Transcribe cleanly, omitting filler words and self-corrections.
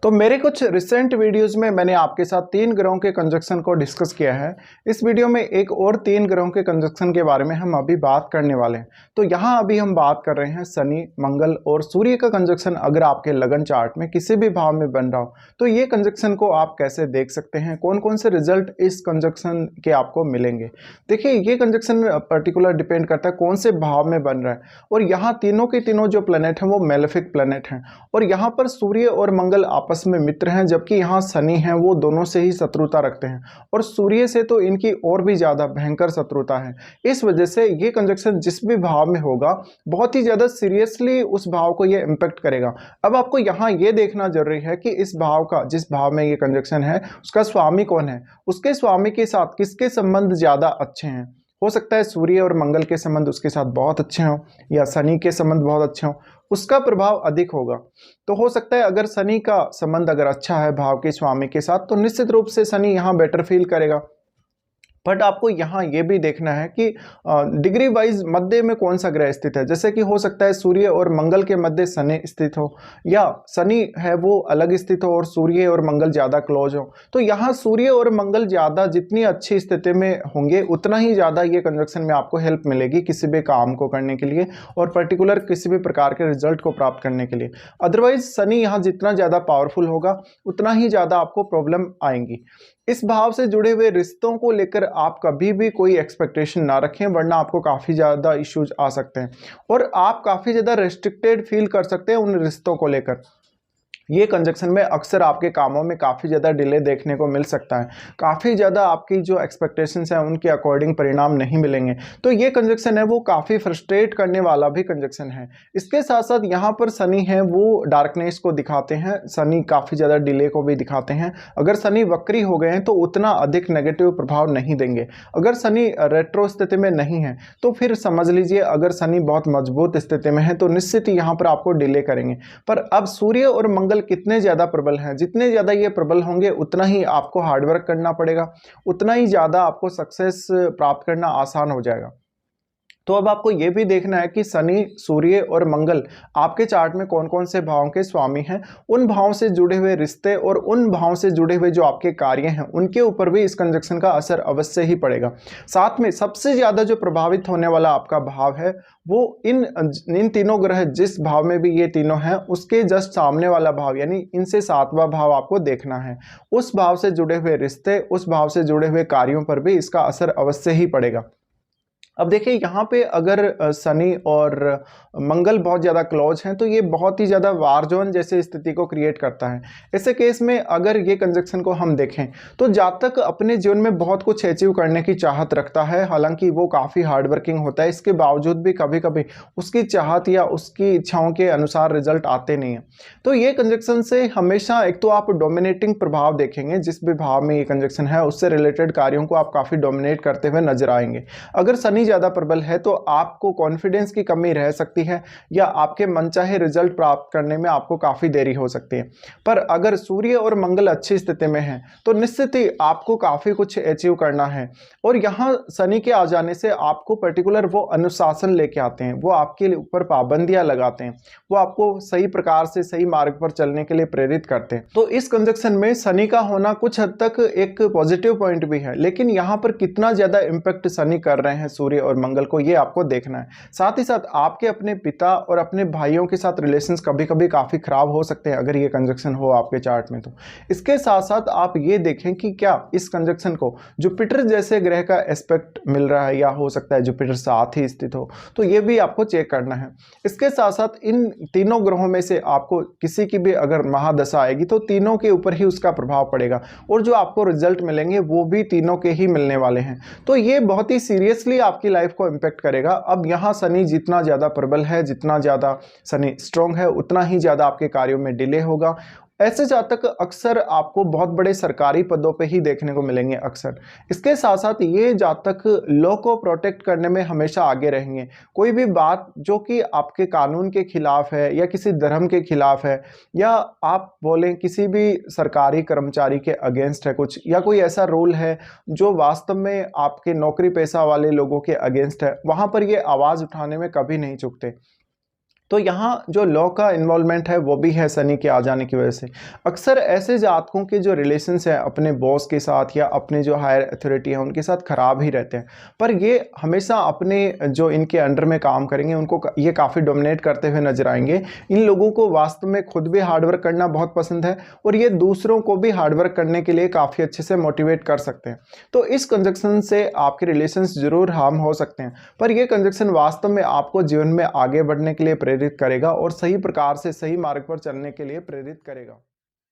तो मेरे कुछ रिसेंट वीडियोस में मैंने आपके साथ 3 ग्रहों के कंजक्शन को डिस्कस किया है। इस वीडियो में एक और 3 ग्रहों के कंजक्शन के बारे में हम अभी बात करने वाले हैं। तो यहाँ अभी हम बात कर रहे हैं शनि, मंगल और सूर्य का कंजक्शन अगर आपके लगन चार्ट में किसी भी भाव में बन रहा हो तो ये कंजक्शन को आप कैसे देख सकते हैं, कौन कौन से रिजल्ट इस कंजक्शन के आपको मिलेंगे। देखिए, ये कंजक्शन पर्टिकुलर डिपेंड करता है कौन से भाव में बन रहा है, और यहाँ तीनों के तीनों जो प्लैनेट हैं वो मेलेफिक प्लैनेट हैं, और यहाँ पर सूर्य और मंगल आपस में मित्र हैं, जबकि यहाँ शनि हैं वो दोनों से ही शत्रुता रखते हैं, और सूर्य से तो इनकी और भी ज़्यादा भयंकर शत्रुता है। इस वजह से ये कंजक्शन जिस भी भाव में होगा बहुत ही ज़्यादा सीरियसली उस भाव को ये इम्पेक्ट करेगा। अब आपको यहाँ ये देखना जरूरी है कि इस भाव का, जिस भाव में ये कंजक्शन है, उसका स्वामी कौन है, उसके स्वामी के साथ किसके संबंध ज़्यादा अच्छे हैं। हो सकता है सूर्य और मंगल के संबंध उसके साथ बहुत अच्छे हों, या शनि के संबंध बहुत अच्छे हों, उसका प्रभाव अधिक होगा। तो हो सकता है अगर शनि का संबंध अगर अच्छा है भाव के स्वामी के साथ तो निश्चित रूप से शनि यहाँ बेटर फील करेगा। बट आपको यहाँ ये भी देखना है कि डिग्री वाइज मध्य में कौन सा ग्रह स्थित है। जैसे कि हो सकता है सूर्य और मंगल के मध्य शनि स्थित हो, या शनि है वो अलग स्थित हो और सूर्य और मंगल ज़्यादा क्लोज हो। तो यहाँ सूर्य और मंगल ज़्यादा जितनी अच्छी स्थिति में होंगे उतना ही ज़्यादा ये कंजक्शन में आपको हेल्प मिलेगी किसी भी काम को करने के लिए और पर्टिकुलर किसी भी प्रकार के रिजल्ट को प्राप्त करने के लिए। अदरवाइज शनि यहाँ जितना ज़्यादा पावरफुल होगा उतना ही ज़्यादा आपको प्रॉब्लम आएंगी। इस भाव से जुड़े हुए रिश्तों को लेकर आप कभी भी कोई एक्सपेक्टेशन ना रखें, वरना आपको काफ़ी ज़्यादा इश्यूज आ सकते हैं और आप काफ़ी ज़्यादा रेस्ट्रिक्टेड फील कर सकते हैं उन रिश्तों को लेकर। ये कंजक्शन में अक्सर आपके कामों में काफ़ी ज़्यादा डिले देखने को मिल सकता है, काफ़ी ज़्यादा आपकी जो एक्सपेक्टेशंस हैं उनके अकॉर्डिंग परिणाम नहीं मिलेंगे। तो ये कंजक्शन है वो काफ़ी फ्रस्ट्रेट करने वाला भी कंजक्शन है। इसके साथ साथ यहाँ पर शनि है वो डार्कनेस को दिखाते हैं, शनि काफ़ी ज़्यादा डिले को भी दिखाते हैं। अगर शनि वक्री हो गए हैं तो उतना अधिक नेगेटिव प्रभाव नहीं देंगे। अगर शनि रेट्रो स्थिति में नहीं है तो फिर समझ लीजिए, अगर शनि बहुत मजबूत स्थिति में है तो निश्चित ही यहाँ पर आपको डिले करेंगे। पर अब सूर्य और मंगल कितने ज्यादा प्रबल हैं, जितने ज्यादा ये प्रबल होंगे उतना ही आपको हार्डवर्क करना पड़ेगा, उतना ही ज्यादा आपको सक्सेस प्राप्त करना आसान हो जाएगा। तो अब आपको यह भी देखना है कि शनि, सूर्य और मंगल आपके चार्ट में कौन कौन से भावों के स्वामी हैं, उन भावों से जुड़े हुए रिश्ते और उन भावों से जुड़े हुए जो आपके कार्य हैं उनके ऊपर भी इस कंजक्शन का असर अवश्य ही पड़ेगा। साथ में सबसे ज़्यादा जो प्रभावित होने वाला आपका भाव है वो इन तीनों ग्रह जिस भाव में भी ये तीनों हैं उसके जस्ट सामने वाला भाव, यानी इनसे 7वां भाव आपको देखना है। उस भाव से जुड़े हुए रिश्ते, उस भाव से जुड़े हुए कार्यों पर भी इसका असर अवश्य ही पड़ेगा। अब देखिए, यहाँ पे अगर शनि और मंगल बहुत ज़्यादा क्लोज हैं तो ये बहुत ही ज़्यादा वार जोन जैसे स्थिति को क्रिएट करता है। ऐसे केस में अगर ये कंजक्शन को हम देखें तो जातक अपने जीवन में बहुत कुछ अचीव करने की चाहत रखता है, हालांकि वो काफ़ी हार्ड वर्किंग होता है, इसके बावजूद भी कभी कभी उसकी चाहत या उसकी इच्छाओं के अनुसार रिजल्ट आते नहीं हैं। तो ये कंजक्शन से हमेशा एक तो आप डोमिनेटिंग प्रभाव देखेंगे, जिस भी भाव में ये कंजक्शन है उससे रिलेटेड कार्यों को आप काफ़ी डोमिनेट करते हुए नजर आएंगे। अगर शनि ज़्यादा प्रबल है तो आपको कॉन्फिडेंस की कमी रह सकती है या आपके मनचाहे रिजल्ट प्राप्त करने में आपको काफ़ी देरी हो सकती है। पर अगर सूर्य और मंगल अच्छी स्थिति में हैं तो निश्चित ही आपको काफ़ी कुछ अचीव करना है, और यहाँ शनि के आ जाने से आपको पर्टिकुलर वो अनुशासन लेके आते हैं, वो आपके ऊपर पाबंदियां लगाते हैं, वो आपको सही प्रकार से सही मार्ग पर चलने के लिए प्रेरित करते हैं। तो इस कंजक्शन में शनि का होना कुछ हद तक एक पॉजिटिव पॉइंट भी है, लेकिन यहाँ पर कितना ज़्यादा इम्पैक्ट शनि कर रहे हैं सूर्य और मंगल को, ये आपको देखना है। साथ ही साथ आपके अपने पिता और अपने भाइयों के साथ रिलेशंस कभी कभी काफ़ी खराब हो सकते हैं अगर ये कंजक्शन हो आपके चार्ट में। तो इसके साथ साथ आप ये देखें कि क्या इस कंजक्शन को जुपिटर जैसे ग्रह का एस्पेक्ट मिल रहा है, या हो सकता है जुपिटर साथ ही स्थित हो, तो ये भी आपको चेक करना है। इसके साथ साथ इन तीनों ग्रहों में से आपको किसी की भी अगर महादशा आएगी तो तीनों के ऊपर ही उसका प्रभाव पड़ेगा, और जो आपको रिजल्ट मिलेंगे वो भी तीनों के ही मिलने वाले हैं। तो ये बहुत ही सीरियसली आपकी लाइफ को इम्पेक्ट करेगा। अब यहाँ शनि जितना ज़्यादा प्रबल है, जितना ज़्यादा शनि स्ट्रॉन्ग है, उतना ही ज़्यादा आपके कार्यों में डिले होगा। ऐसे जातक अक्सर आपको बहुत बड़े सरकारी पदों पे ही देखने को मिलेंगे अक्सर। इसके साथ साथ ये जातक लॉ को प्रोटेक्ट करने में हमेशा आगे रहेंगे। कोई भी बात जो कि आपके कानून के खिलाफ है या किसी धर्म के खिलाफ है, या आप बोलें किसी भी सरकारी कर्मचारी के अगेंस्ट है कुछ, या कोई ऐसा रूल है जो वास्तव में आपके नौकरी पेशा वाले लोगों के अगेंस्ट है, वहाँ पर ये आवाज़ उठाने में कभी नहीं चूकते। तो यहाँ जो लॉ का इन्वॉल्वमेंट है वो भी है शनि के आ जाने की वजह से। अक्सर ऐसे जातकों के जो रिलेशंस हैं अपने बॉस के साथ या अपने जो हायर अथॉरिटी है उनके साथ खराब ही रहते हैं, पर ये हमेशा अपने जो इनके अंडर में काम करेंगे उनको ये काफ़ी डोमिनेट करते हुए नजर आएंगे। इन लोगों को वास्तव में खुद भी हार्डवर्क करना बहुत पसंद है और ये दूसरों को भी हार्डवर्क करने के लिए काफ़ी अच्छे से मोटिवेट कर सकते हैं। तो इस कंजक्शन से आपके रिलेशंस जरूर हार्म हो सकते हैं, पर यह कंजक्शन वास्तव में आपको जीवन में आगे बढ़ने के लिए प्रेरित करेगा और सही प्रकार से सही मार्ग पर चलने के लिए प्रेरित करेगा।